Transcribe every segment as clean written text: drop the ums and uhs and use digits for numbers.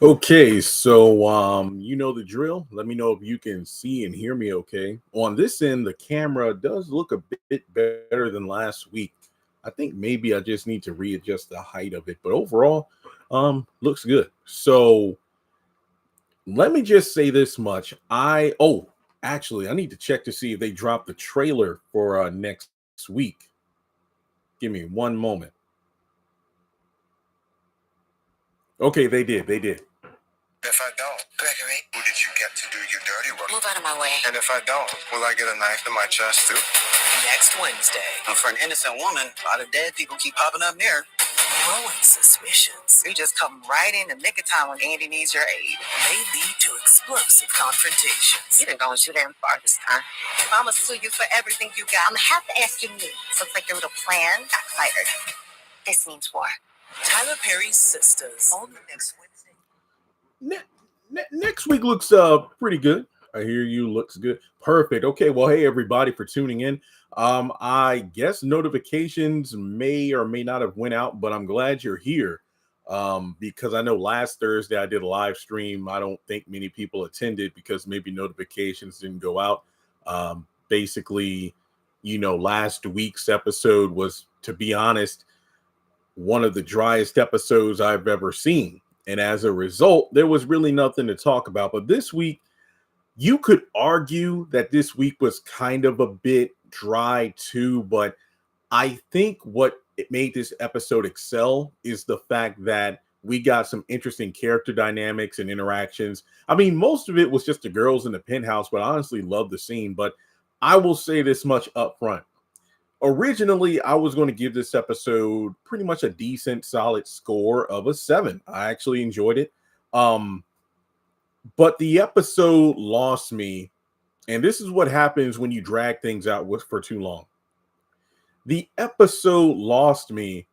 Okay, so you know the drill. Let me know if you can see and hear me okay. On this end, the camera does look a bit better than last week. I think maybe I just need to readjust the height of it, but overall, looks good. So let me just say this much. Actually, I need to check to see if they dropped the trailer for next week. Give me one moment. Okay, they did. They did. If I don't, Gregory, who did you get to do your dirty work? Move out of my way. And if I don't, will I get a knife in my chest too? Next Wednesday. And for an innocent woman, a lot of dead people keep popping up near. Growing suspicions. You just come right in the nick of time when Andy needs your aid. May lead to explosive confrontations. You didn't go and shoot him far this time. If I'ma sue you for everything you got, I'm gonna have to ask you me. Looks like your little plan backfired. This means war. Tyler Perry's Sistas. On the next Wednesday. Next week looks pretty good. I hear you. Looks good. Perfect. Okay. Well, hey everybody for tuning in. I guess notifications may or may not have went out, but I'm glad you're here. Because I know last Thursday I did a live stream. I don't think many people attended because maybe notifications didn't go out. Basically, last week's episode was, to be honest, one of the driest episodes I've ever seen. And as a result, there was really nothing to talk about. But this week, you could argue that this week was kind of a bit dry too. But I think what it made this episode excel is the fact that we got some interesting character dynamics and interactions. I mean, most of it was just the girls in the penthouse, but I honestly love the scene. But I will say this much up front. Originally, I was going to give this episode pretty much a decent, solid score of a 7. I actually enjoyed it. But the episode lost me. And this is what happens when you drag things out for too long. The episode lost me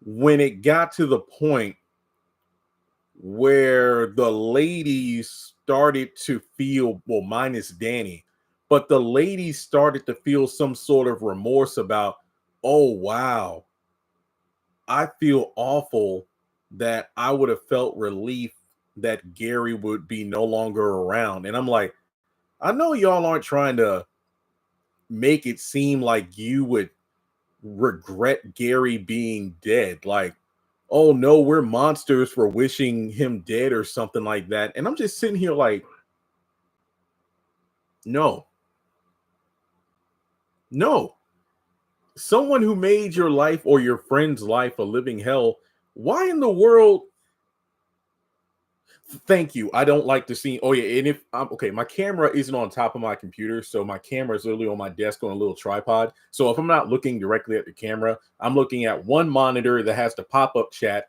when it got to the point where the ladies started to feel, well, minus Danny, but the ladies started to feel some sort of remorse about, oh, wow, I feel awful that I would have felt relief that Gary would be no longer around. And I'm like, I know y'all aren't trying to make it seem like you would regret Gary being dead. Like, oh, no, we're monsters for wishing him dead or something like that. And I'm just sitting here like, no. No, someone who made your life or your friend's life a living hell. Why in the world? Thank you. I don't like to see. Oh yeah, and if I'm okay, my camera isn't on top of my computer, so my camera is literally on my desk on a little tripod. So if I'm not looking directly at the camera, I'm looking at one monitor that has the pop-up chat,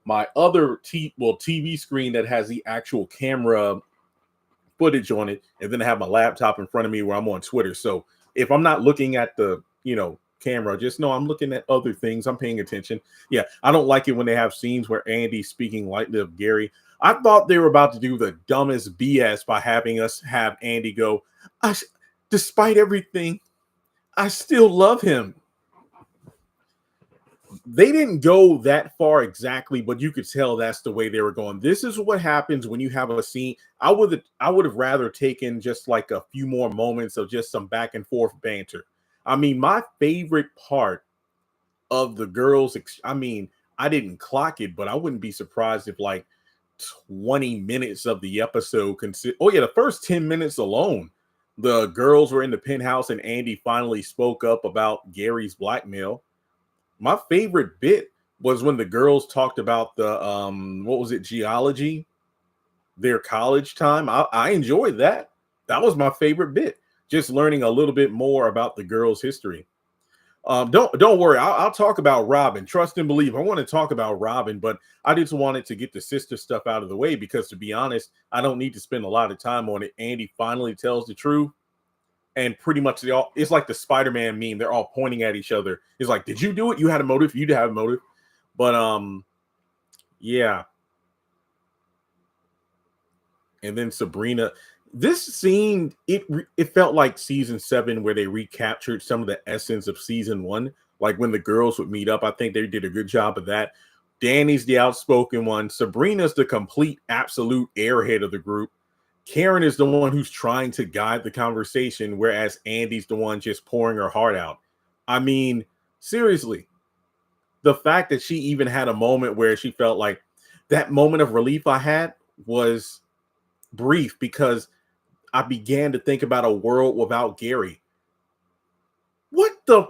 my other TV screen that has the actual camera footage on it, and then I have my laptop in front of me where I'm on Twitter. So if I'm not looking at the, camera, just know I'm looking at other things. I'm paying attention. Yeah, I don't like it when they have scenes where Andy's speaking lightly of Gary. I thought they were about to do the dumbest BS by having us have Andy go, despite everything, I still love him. They didn't go that far exactly, but you could tell that's the way they were going. This is what happens when you have a scene. I would have rather taken just like a few more moments of just some back and forth banter. I mean, my favorite part of the girls, I didn't clock it, but I wouldn't be surprised if like 20 minutes of the episode the first 10 minutes alone, the girls were in the penthouse and Andy finally spoke up about Gary's blackmail. My favorite bit was when the girls talked about the geology, their college time. I enjoyed that. That was my favorite bit. Just learning a little bit more about the girls' history. Don't worry. I'll talk about Robin. Trust and believe. I want to talk about Robin, but I just wanted to get the sister stuff out of the way because, to be honest, I don't need to spend a lot of time on it. Andy finally tells the truth. And pretty much it's like the Spider-Man meme. They're all pointing at each other. It's like, did you do it? You had a motive. You did have a motive. But yeah. And then Sabrina, this scene, it felt like season 7 where they recaptured some of the essence of season 1. Like when the girls would meet up, I think they did a good job of that. Danny's the outspoken one. Sabrina's the complete absolute airhead of the group. Karen is the one who's trying to guide the conversation, whereas Andy's the one just pouring her heart out. I mean, seriously, the fact that she even had a moment where she felt like that moment of relief I had was brief because I began to think about a world without Gary. What the?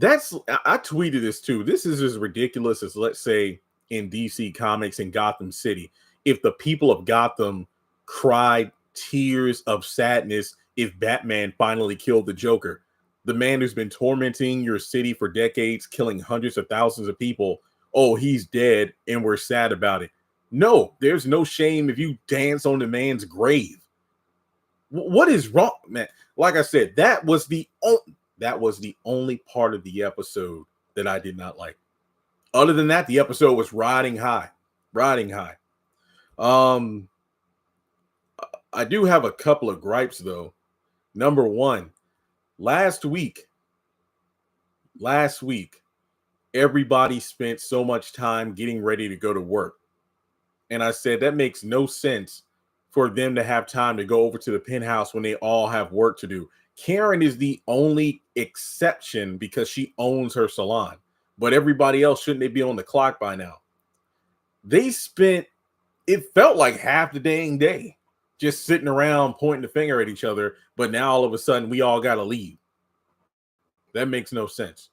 I tweeted this too. This is as ridiculous as, let's say, in DC Comics in Gotham City, if the people of Gotham cried tears of sadness if Batman finally killed the Joker, the man who's been tormenting your city for decades, killing hundreds of thousands of people. Oh, he's dead and we're sad about it. No, there's no shame if you dance on the man's grave. What is wrong, man? Like I said, that was the only part of the episode that I did not like. Other than that, the episode was riding high. I do have a couple of gripes though. Number one, last week, everybody spent so much time getting ready to go to work. And I said that makes no sense for them to have time to go over to the penthouse when they all have work to do. Karen is the only exception because she owns her salon. But everybody else, shouldn't they be on the clock by now? They spent, it felt like half the dang day just sitting around pointing the finger at each other. But now all of a sudden we all got to leave. That makes no sense.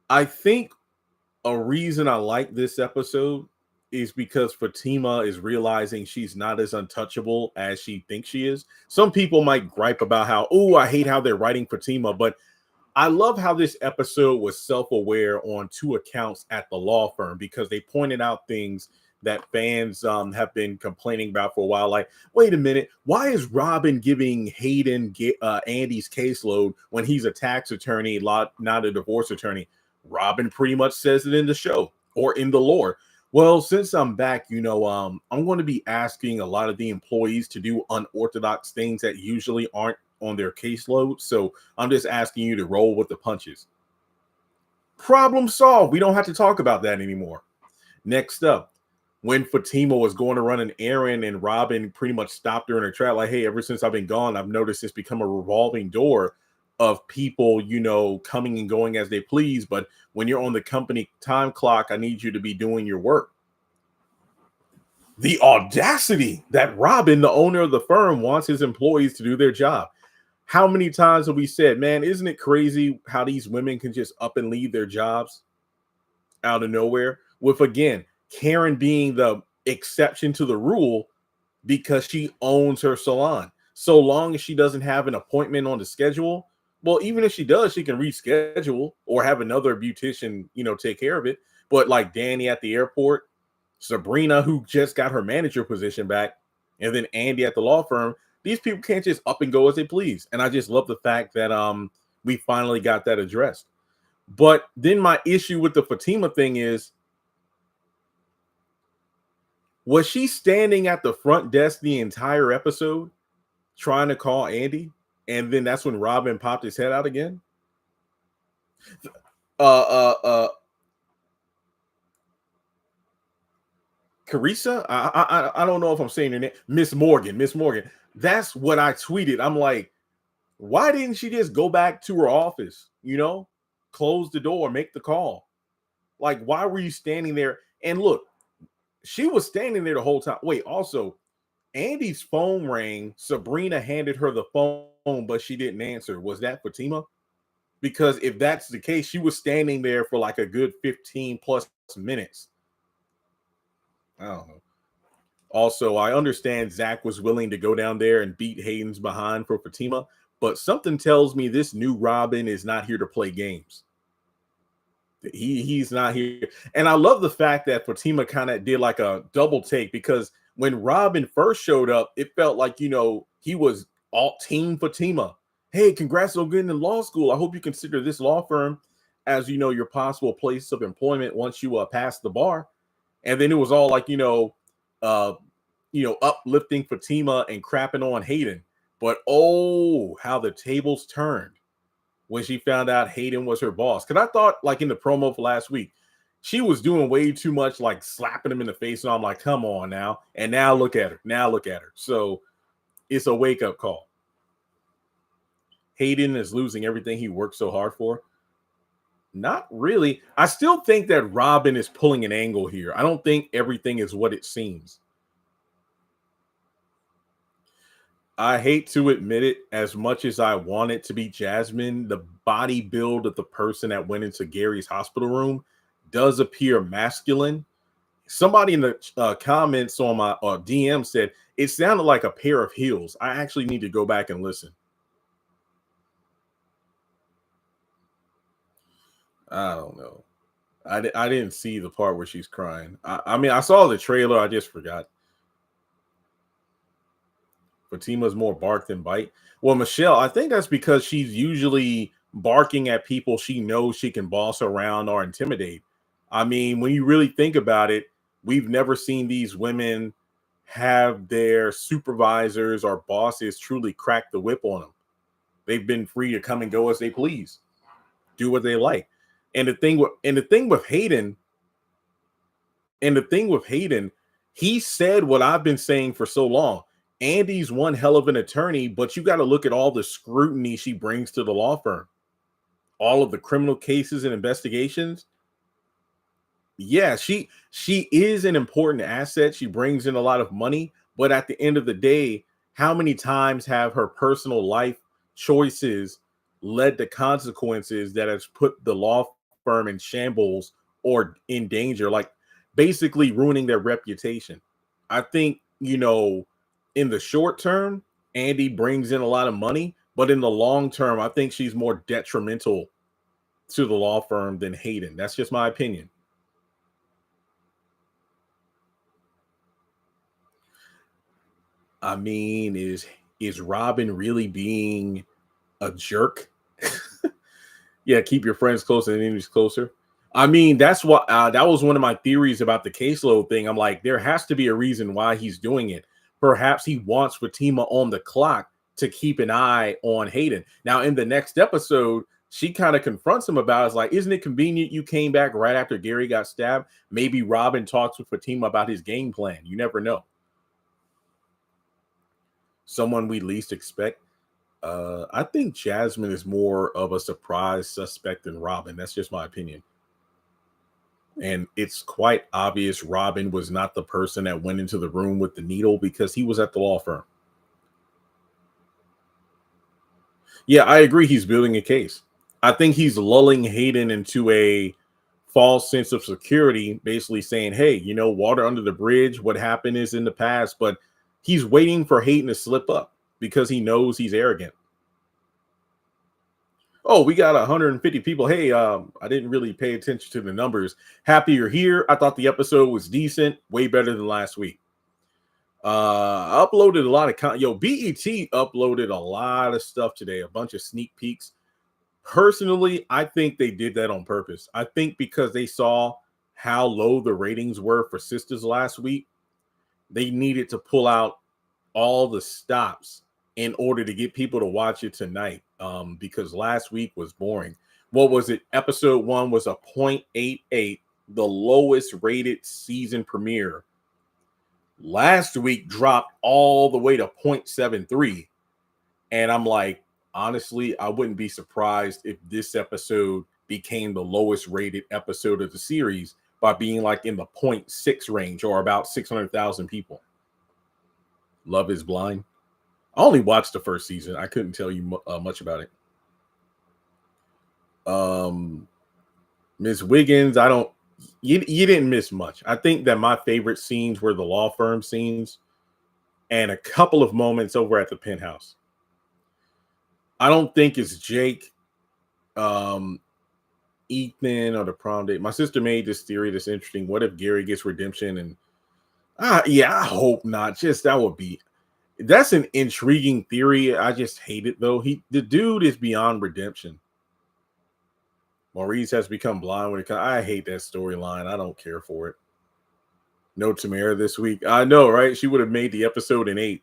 I think a reason I like this episode is because Fatima is realizing she's not as untouchable as she thinks she is. Some people might gripe about how, oh, I hate how they're writing Fatima, but I love how this episode was self-aware on two accounts at the law firm because they pointed out things that fans have been complaining about for a while. Like, wait a minute, why is Robin giving Hayden Andy's caseload when he's a tax attorney, not a divorce attorney? Robin pretty much says it in the show or in the lore. Well, since I'm back, I'm going to be asking a lot of the employees to do unorthodox things that usually aren't on their caseload. So I'm just asking you to roll with the punches. Problem solved. We don't have to talk about that anymore. Next up, when Fatima was going to run an errand and Robin pretty much stopped her in her track, like, hey, ever since I've been gone, I've noticed it's become a revolving door of people, coming and going as they please. But when you're on the company time clock, I need you to be doing your work. The audacity that Robin, the owner of the firm, wants his employees to do their job. How many times have we said, man, isn't it crazy how these women can just up and leave their jobs out of nowhere? With, again, Karen being the exception to the rule because she owns her salon. So long as she doesn't have an appointment on the schedule, well, even if she does, she can reschedule or have another beautician, take care of it. But like Danny at the airport, Sabrina, who just got her manager position back, and then Andy at the law firm, these people can't just up and go as they please. And I just love the fact that we finally got that addressed. But then my issue with the Fatima thing is, was she standing at the front desk the entire episode trying to call Andy? And then that's when Robin popped his head out again. Carissa, I don't know if I'm saying her name. Miss Morgan. That's what I tweeted. I'm like, why didn't she just go back to her office? Close the door, make the call. Like, why were you standing there? And look, she was standing there the whole time. Wait, also, Andy's phone rang. Sabrina handed her the phone, but she didn't answer. Was that Fatima? Because if that's the case, she was standing there for like a good 15 plus minutes. I don't know. Also, I understand Zach was willing to go down there and beat Hayden's behind for Fatima, but something tells me this new Robin is not here to play games. He's not here. And I love the fact that Fatima kind of did like a double take, because when Robin first showed up, it felt like, he was all team Fatima. Hey, congrats on getting in law school. I hope you consider this law firm as, your possible place of employment once you pass the bar. And then it was all like, uplifting Fatima and crapping on Hayden. But oh, how the tables turned when she found out Hayden was her boss. Because I thought, like in the promo for last week, she was doing way too much, like slapping him in the face. And I'm like, come on now. And now look at her. Now look at her. So it's a wake-up call. Hayden is losing everything he worked so hard for. Not really. I still think that Robin is pulling an angle here. I don't think everything is what it seems. I hate to admit it, as much as I want it to be Jasmine, the body build of the person that went into Gary's hospital room does appear masculine. Somebody in the comments on my DM said it sounded like a pair of heels. I actually need to go back and listen. I don't know. I didn't see the part where she's crying. I mean, I saw the trailer. I just forgot. Fatima's more bark than bite. Well, Michelle, I think that's because she's usually barking at people she knows she can boss around or intimidate. I mean, when you really think about it, we've never seen these women have their supervisors or bosses truly crack the whip on them. They've been free to come and go as they please, do what they like. And the thing with Hayden, he said what I've been saying for so long. Andy's one hell of an attorney, but you got to look at all the scrutiny she brings to the law firm. All of the criminal cases and investigations. Yeah, she is an important asset. She brings in a lot of money, but at the end of the day, how many times have her personal life choices led to consequences that has put the law firm in shambles or in danger, like basically ruining their reputation? I think, in the short term, Andy brings in a lot of money, but in the long term, I think she's more detrimental to the law firm than Hayden. That's just my opinion. I mean, is Robin really being a jerk? Yeah, keep your friends closer and enemies closer. I mean, that's what that was one of my theories about the caseload thing. I'm like, there has to be a reason why he's doing it. Perhaps he wants Fatima on the clock to keep an eye on Hayden. Now, in the next episode, she kind of confronts him about it. It's like, isn't it convenient you came back right after Gary got stabbed? Maybe Robin talks with Fatima about his game plan. You never know. Someone we least expect. I think Jasmine is more of a surprise suspect than Robin. That's just my opinion. And it's quite obvious Robin was not the person that went into the room with the needle because he was at the law firm. Yeah, I agree. He's building a case. I think he's lulling Hayden into a false sense of security, basically saying, hey, water under the bridge. What happened is in the past, but he's waiting for Hayden to slip up because he knows he's arrogant. Oh, we got 150 people. Hey, I didn't really pay attention to the numbers. Happy you're here. I thought the episode was decent, way better than last week. I uploaded a lot of content. BET uploaded a lot of stuff today, a bunch of sneak peeks. Personally, I think they did that on purpose. I think because they saw how low the ratings were for Sistas last week, they needed to pull out all the stops in order to get people to watch it tonight, because last week was boring. What was it? Episode 1 was a 0.88, the lowest rated season premiere. Last week dropped all the way to 0.73. And I'm like, honestly, I wouldn't be surprised if this episode became the lowest rated episode of the series by being like in the 0.6 range or about 600,000 people. Love is Blind. I only watched the first season. I couldn't tell you much about it. Ms. Wiggins, you didn't miss much. I think that my favorite scenes were the law firm scenes and a couple of moments over at the penthouse. I don't think it's Jake, Ethan, or the prom date. My sister made this theory that's interesting. What if Gary gets redemption? And I hope not. Just that's an intriguing theory. I just hate it though. The dude is beyond redemption. Maurice has become blind when it comes. I hate that storyline. I don't care for it. No Tamara this week. I know, right? She would have made the episode in 8.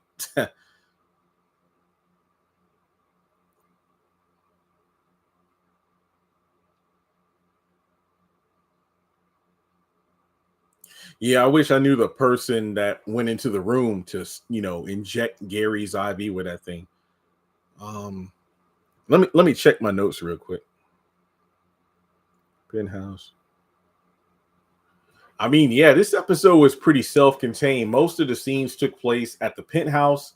Yeah, I wish I knew the person that went into the room to, inject Gary's IV with that thing. Um, let me check my notes real quick. Penthouse. I mean, yeah, this episode was pretty self-contained. Most of the scenes took place at the penthouse,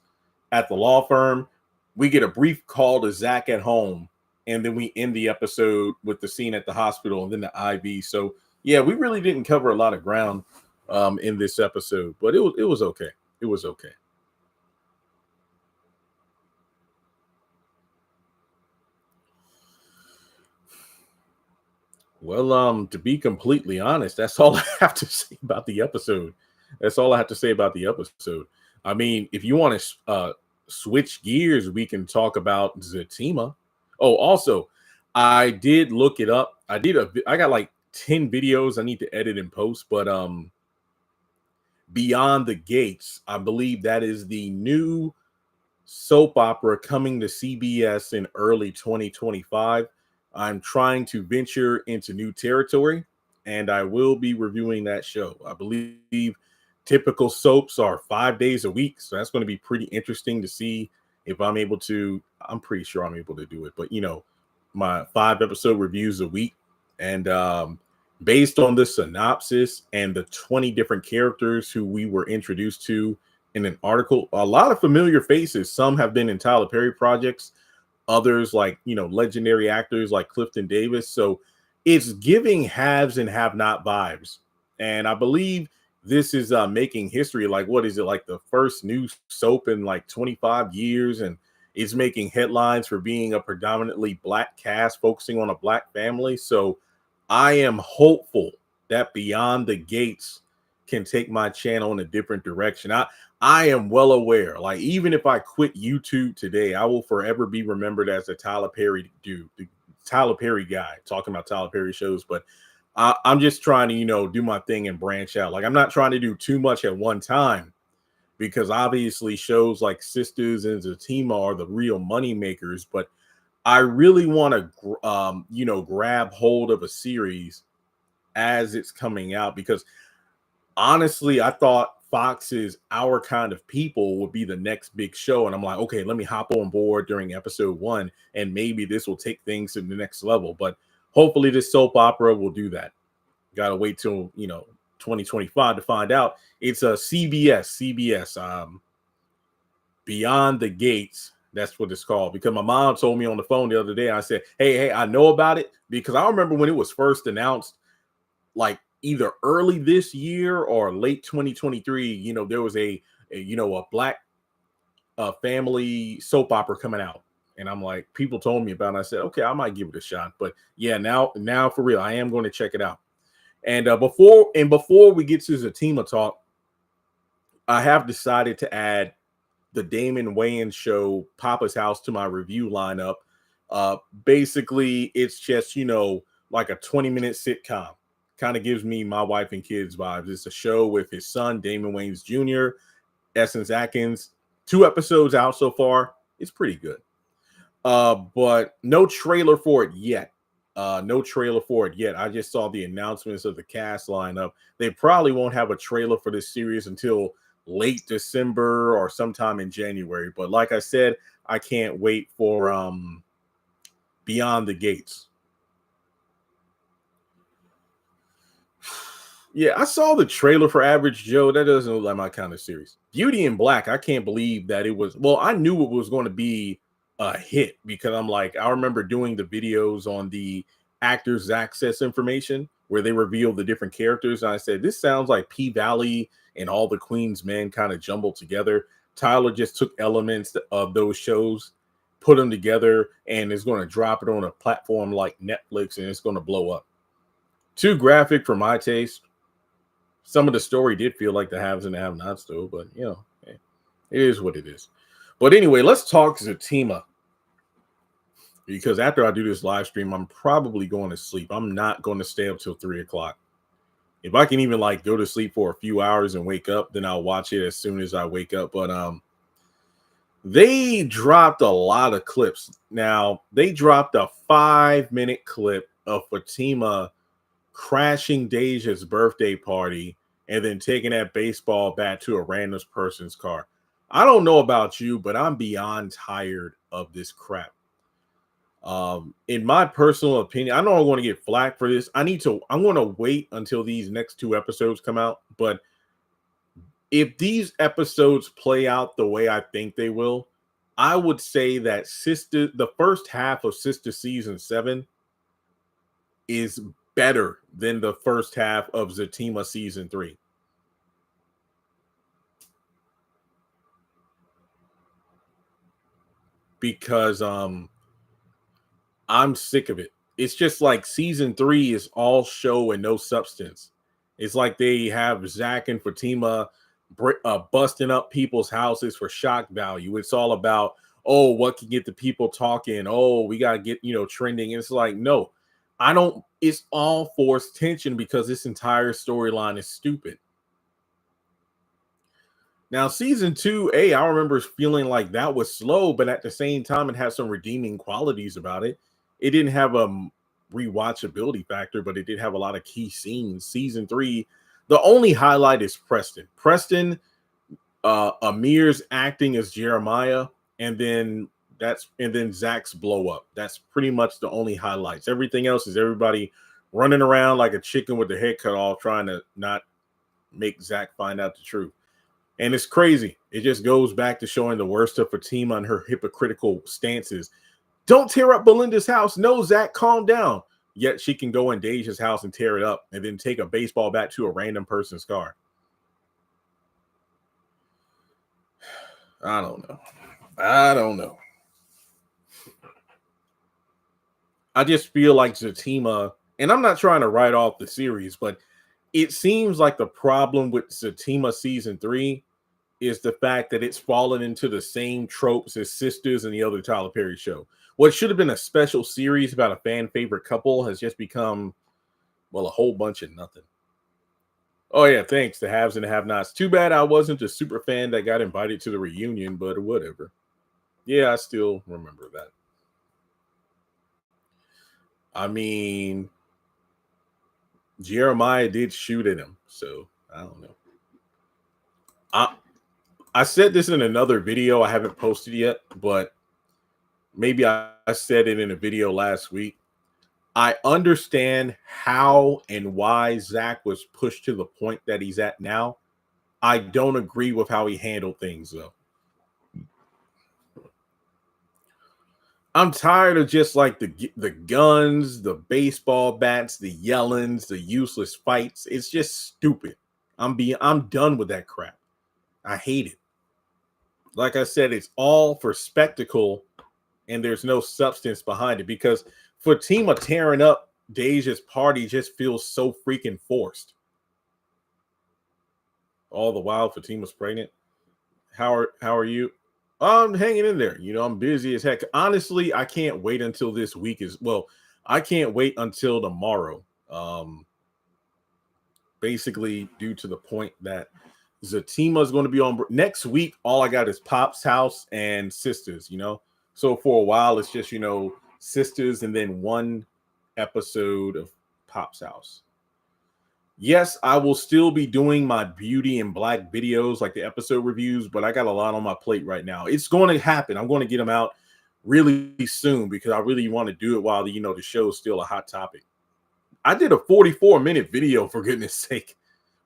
at the law firm. We get a brief call to Zach at home, and then we end the episode with the scene at the hospital and then the IV. So yeah, we really didn't cover a lot of ground in this episode, but it was okay. It was okay. Well, to be completely honest, that's all I have to say about the episode. That's all I have to say about the episode. I mean, if you want to switch gears, we can talk about Zatima. Oh, also, I did look it up. I got like 10 videos I need to edit and post, but Beyond the Gates, I believe that is the new soap opera coming to CBS in early 2025. I'm trying to venture into new territory, and I will be reviewing that show. I believe typical soaps are 5 days a week, so that's going to be pretty interesting to see if I'm able to. I'm pretty sure I'm able to do it, but my 5 episode reviews a week, and based on the synopsis and the 20 different characters who we were introduced to in an article, a lot of familiar faces. Some have been in Tyler Perry projects, others like legendary actors like Clifton Davis. So it's giving haves and have not vibes, and I believe this is making history. Like, what is it, like the first new soap in like 25 years, and it's making headlines for being a predominantly black cast focusing on a black family. So I am hopeful that Beyond the Gates can take my channel in a different direction. I am well aware, like, even if I quit YouTube today, I will forever be remembered as the Tyler Perry dude, the Tyler Perry guy talking about Tyler Perry shows. But I'm just trying to, do my thing and branch out. Like, I'm not trying to do too much at one time, because obviously shows like Sisters and Zatima are the real money makers. But I really want to, grab hold of a series as it's coming out, because honestly, I thought Fox's Our Kind of People would be the next big show. And I'm like, okay, let me hop on board during episode 1, and maybe this will take things to the next level. But hopefully this soap opera will do that. Gotta wait till 2025 to find out. It's a CBS Beyond the Gates. That's what it's called, because my mom told me on the phone the other day. I said, hey, I know about it, because I remember when it was first announced, like either early this year or late 2023, there was a black family soap opera coming out. And I'm like, people told me about it, and I said, okay, I might give it a shot. But yeah, now for real, I am going to check it out. And before we get to Zatima talk, I have decided to add the Damon Wayans show Papa's House to my review lineup. Basically, it's just like a 20-minute sitcom. Kind of gives me My Wife and Kids vibes. It's a show with his son, Damon Wayans Jr., Essence Atkins. 2 episodes out so far. It's pretty good. But no trailer for it yet. I just saw the announcements of the cast lineup. They probably won't have a trailer for this series until late December or sometime in January. But like I said, I can't wait for Beyond the Gates. Yeah, I saw the trailer for Average Joe. That doesn't look like my kind of series. Beauty in Black, I can't believe that it was. Well, I knew it was going to be a hit, because I'm like, I remember doing the videos on the actors' access information where they reveal the different characters. And I said, this sounds like P-Valley and All the Queen's Men kind of jumbled together. Tyler just took elements of those shows, put them together, and is going to drop it on a platform like Netflix, and it's going to blow up. Too graphic for my taste. Some of the story did feel like the haves and the have-nots, though, but it is what it is. But anyway, let's talk Zatima, because after I do this live stream, I'm probably going to sleep. I'm not going to stay up till 3 o'clock. If I can even like go to sleep for a few hours and wake up, then I'll watch it as soon as I wake up. But they dropped a lot of clips. Now, they dropped a 5-minute clip of Fatima crashing Deja's birthday party and then taking that baseball bat to a random person's car. I don't know about you, but I'm beyond tired of this crap. In my personal opinion, I know I want to get flack for this. I'm going to wait until these next 2 episodes come out. But if these episodes play out the way I think they will, I would say that the first half of Sister season 7 is better than the first half of Zatima season 3. Because I'm sick of it. It's just like season 3 is all show and no substance. It's like they have Zach and Fatima busting up people's houses for shock value. It's all about, oh, what can get the people talking? Oh, we got to get, trending. And it's like, no, it's all forced tension because this entire storyline is stupid. Now, season 2, I remember feeling like that was slow, but at the same time, it had some redeeming qualities about it. It didn't have a rewatchability factor, but it did have a lot of key scenes. Season 3, the only highlight is Preston, Amir's acting as Jeremiah, and then Zach's blow up. That's pretty much the only highlights. Everything else is everybody running around like a chicken with their head cut off, trying to not make Zach find out the truth. And it's crazy. It just goes back to showing the worst of Fatima and her hypocritical stances. Don't tear up Belinda's house. No, Zach, calm down. Yet she can go in Deja's house and tear it up and then take a baseball bat to a random person's car. I don't know. I just feel like Zatima, and I'm not trying to write off the series, but it seems like the problem with Zatima season 3 is the fact that it's fallen into the same tropes as Sistas and the other Tyler Perry show. What should have been a special series about a fan favorite couple has just become, well, a whole bunch of nothing. Oh yeah, thanks, the haves and the have-nots. Too bad I wasn't a super fan that got invited to the reunion, but whatever. Yeah, I still remember that. I mean, Jeremiah did shoot at him, so I don't know. I said this in another video I haven't posted yet, but maybe I said it in a video last week. I understand how and why Zach was pushed to the point that he's at now. I don't agree with how he handled things, though. I'm tired of just like the guns, the baseball bats, the yellings, the useless fights. It's just stupid. I'm done with that crap. I hate it. Like I said, it's all for spectacle, and there's no substance behind it because Fatima tearing up Deja's party just feels so freaking forced. All the while, Fatima's pregnant. How are you? I'm hanging in there. I'm busy as heck. Honestly, I can't wait until this week I can't wait until tomorrow. Basically, due to the point that Zatima is going to be on next week. All I got is Pop's house and Sistas, So for a while, it's just, Sistas and then one episode of Pop's house. Yes, I will still be doing my beauty and black videos, like the episode reviews, but I got a lot on my plate right now. It's going to happen. I'm going to get them out really soon because I really want to do it while the show is still a hot topic. I did a 44-minute video, for goodness sake.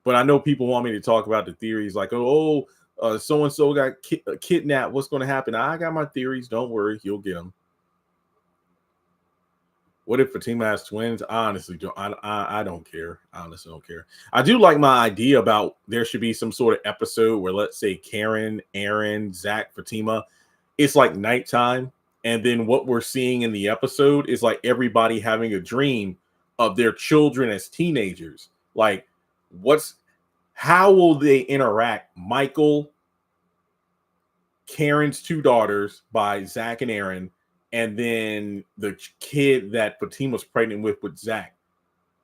But I know people want me to talk about the theories like, so-and-so got kidnapped. What's going to happen? I got my theories. Don't worry. You'll get them. What if Fatima has twins? I honestly don't. I don't care. I honestly don't care. I do like my idea about there should be some sort of episode where, let's say, Karen, Aaron, Zach, Fatima, it's like nighttime. And then what we're seeing in the episode is like everybody having a dream of their children as teenagers. Like, how will they interact? Michael, Karen's 2 daughters by Zach and Aaron, and then the kid that Fatima's pregnant with Zach.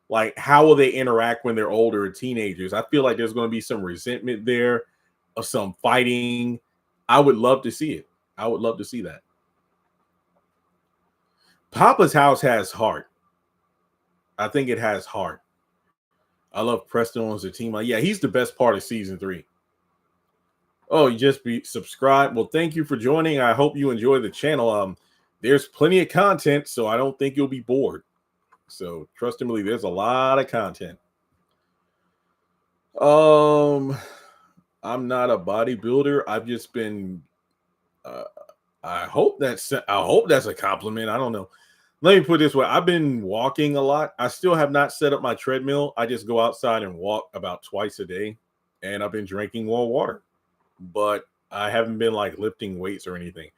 Like, how will they interact when they're older, teenagers? I feel like there's going to be some resentment there, of some fighting. I would love to see it. I would love to see that. Papa's house has heart. I think it has heart. I love Preston on Zatima. Yeah, he's the best part of season 3. Oh, you just be subscribed. Well, thank you for joining. I hope you enjoy the channel. There's plenty of content, so I don't think you'll be bored. So trust and believe, there's a lot of content. I'm not a bodybuilder. I've just been. I hope that's a compliment. I don't know. Let me put it this way. I've been walking a lot. I still have not set up my treadmill. I just go outside and walk about twice a day, and I've been drinking more water. But I haven't been like lifting weights or anything.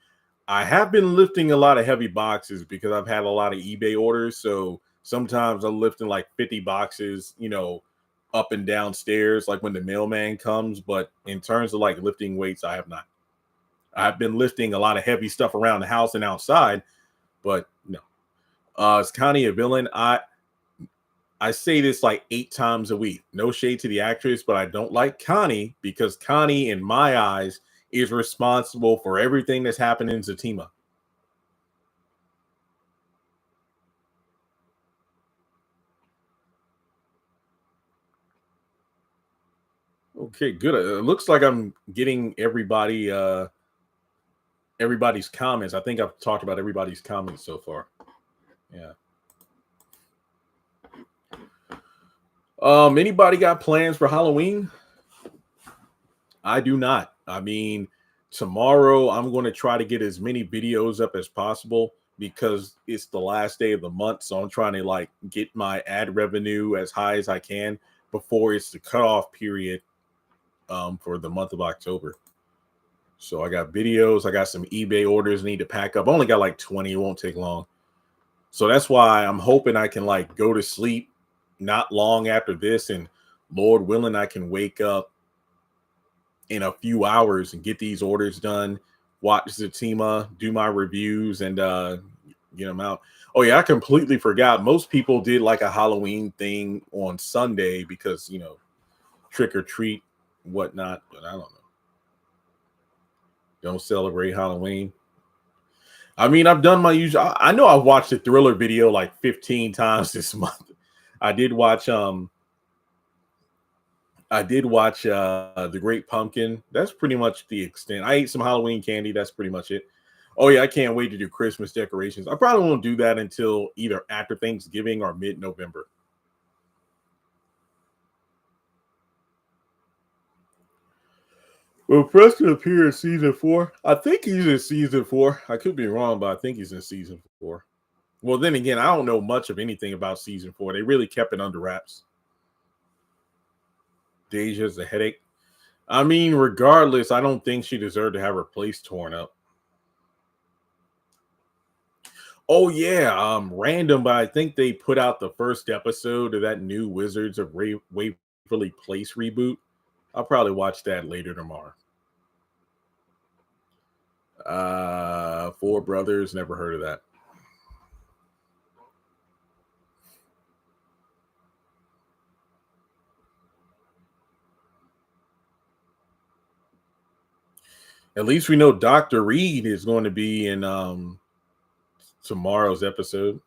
I have been lifting a lot of heavy boxes because I've had a lot of eBay orders. So sometimes I'm lifting like 50 boxes, up and down stairs, like when the mailman comes. But in terms of like lifting weights, I have not. I've been lifting a lot of heavy stuff around the house and outside, but no. Is Connie a villain? I say this like 8 times a week. No shade to the actress, but I don't like Connie because Connie, in my eyes, is responsible for everything that's happened in Zatima. Okay, good. It looks like I'm getting everybody's comments. I think I've talked about everybody's comments so far. Yeah. Anybody got plans for Halloween? I do not. I mean, tomorrow I'm going to try to get as many videos up as possible because it's the last day of the month. So I'm trying to like get my ad revenue as high as I can before it's the cutoff period for the month of October. So I got videos. I got some eBay orders need to pack up. I only got like 20. It won't take long. So that's why I'm hoping I can like go to sleep not long after this, and Lord willing, I can wake up in a few hours and get these orders done, watch Zatima, do my reviews, and get them out. Oh yeah, I completely forgot. Most people did like a Halloween thing on Sunday because trick or treat, whatnot. But I don't know. Don't celebrate Halloween. I mean, I've done my usual. I know I've watched the Thriller video like 15 times this month. I did watch The Great Pumpkin. That's pretty much the extent. I ate some Halloween candy. That's pretty much it. Oh yeah, I can't wait to do Christmas decorations. I probably won't do that until either after Thanksgiving or mid-November. Will Preston appear in season 4? I think he's in season 4. I could be wrong, but I think he's in season 4. Well, then again, I don't know much of anything about season 4. They really kept it under wraps. Deja's a headache. I mean, regardless, I don't think she deserved to have her place torn up. Oh yeah, random, but I think they put out the first episode of that new Wizards of Waverly Place reboot. I'll probably watch that later tomorrow. Four Brothers, never heard of that. At least we know Dr. Reed is going to be in tomorrow's episode.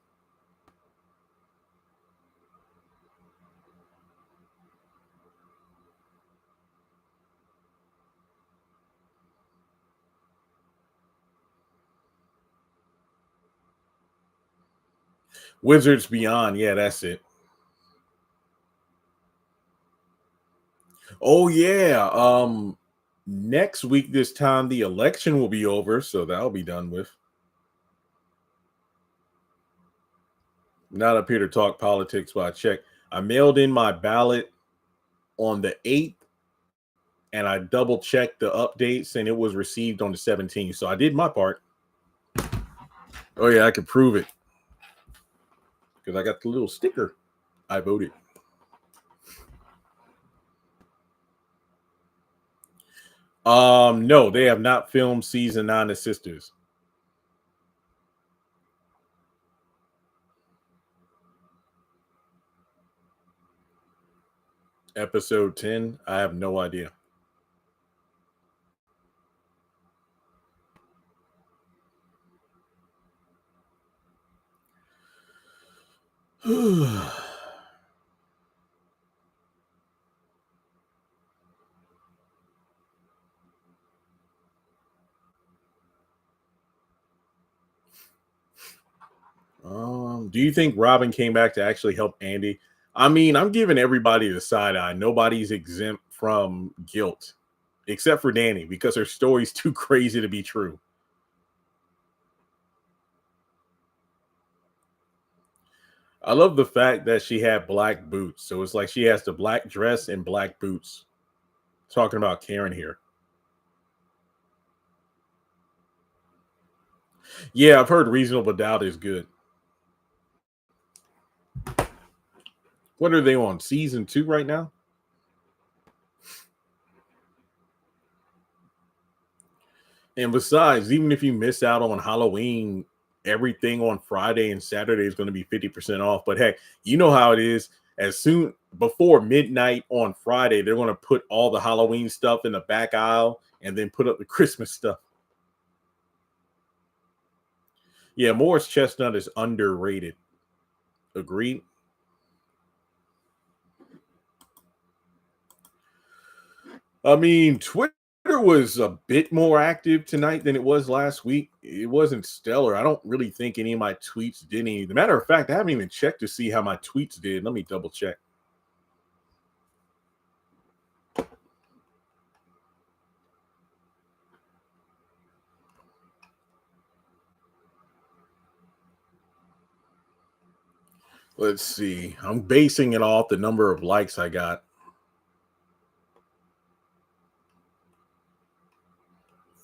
Wizards Beyond, yeah, that's it. Oh yeah, next week this time the election will be over, so that'll be done with. Not up here to talk politics, but I checked. I mailed in my ballot on the 8th, and I double checked the updates, and it was received on the 17th. So I did my part. Oh yeah, I could prove it because I got the little sticker. I voted. No, they have not filmed season 9 of Sistas. Episode 10, I have no idea. Do you think Robin came back to actually help Andy? I mean, I'm giving everybody the side eye. Nobody's exempt from guilt, except for Danny, because her story's too crazy to be true. I love the fact that she had black boots. So it's like she has the black dress and black boots. Talking about Karen here. Yeah, I've heard Reasonable Doubt is good. What are they on? Season 2 right now? And besides, even if you miss out on Halloween, everything on Friday and Saturday is going to be 50% off. But heck, you know how it is. As soon before midnight on Friday, they're going to put all the Halloween stuff in the back aisle and then put up the Christmas stuff. Yeah, Morris Chestnut is underrated. Agreed. I mean, Twitter was a bit more active tonight than it was last week. It wasn't stellar. I don't really think any of my tweets did any. As a matter of fact, I haven't even checked to see how my tweets did. Let me double check. Let's see. I'm basing it off the number of likes I got.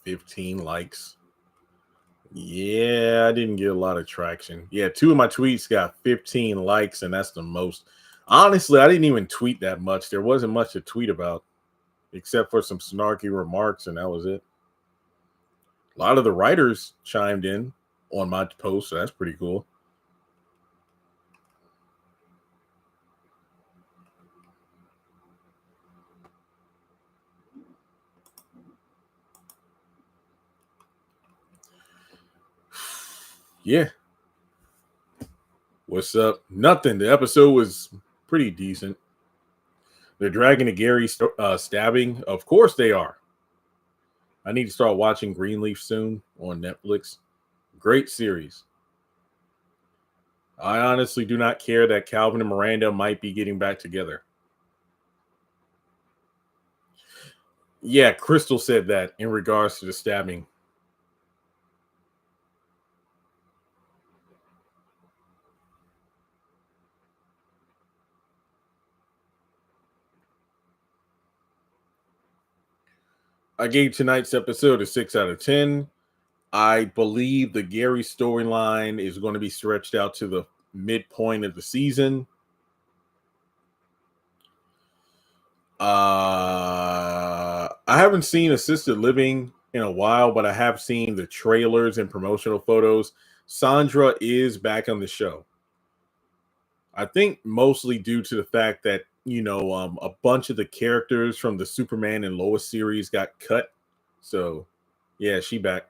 15 likes. Yeah, I didn't get a lot of traction. Yeah, 2 of my tweets got 15 likes, and that's the most. Honestly, I didn't even tweet that much. There wasn't much to tweet about, except for some snarky remarks, and that was it. A lot of the writers chimed in on my post, so that's pretty cool. Yeah. What's up? Nothing. The episode was pretty decent. They're dragging the Gary stabbing. Of course they are. I need to start watching Greenleaf soon on Netflix. Great series. I honestly do not care that Calvin and Miranda might be getting back together. Yeah, Crystal said that in regards to the stabbing. I gave tonight's episode a 6 out of 10. I believe the Gary storyline is going to be stretched out to the midpoint of the season. I haven't seen Assisted Living in a while, but I have seen the trailers and promotional photos. Sandra is back on the show. I think mostly due to the fact that, a bunch of the characters from the Superman and Lois series got cut. So, yeah, she back.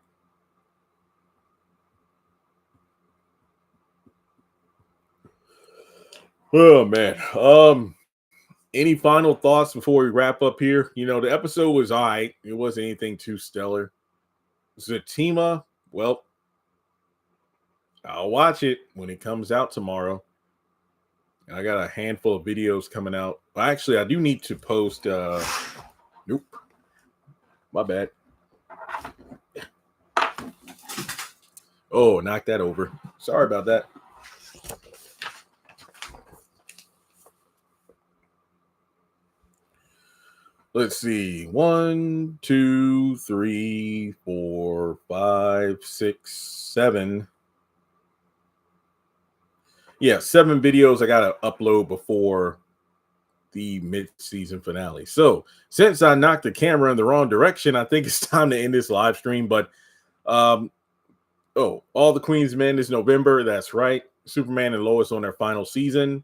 Oh man. Any final thoughts before we wrap up here? The episode was all right. It wasn't anything too stellar. Zatima, well, I'll watch it when it comes out tomorrow. I got a handful of videos coming out. Actually, I do need to post. Nope. My bad. Oh, knock that over. Sorry about that. Let's see. 1, 2, 3, 4, 5, 6, 7. Yeah, 7 videos I gotta upload before the mid-season finale. So since I knocked the camera in the wrong direction, I think it's time to end this live stream. But All the Queen's Men is November. That's right. Superman and Lois on their final season.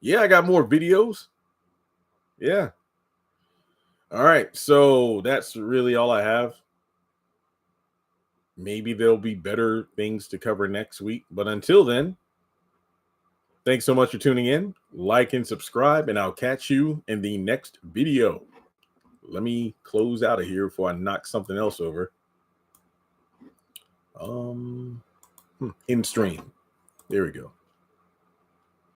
Yeah, I got more videos. Yeah. All right. So that's really all I have. Maybe there'll be better things to cover next week. But until then, thanks so much for tuning in. Like and subscribe, and I'll catch you in the next video. Let me close out of here before I knock something else over. In stream. There we go.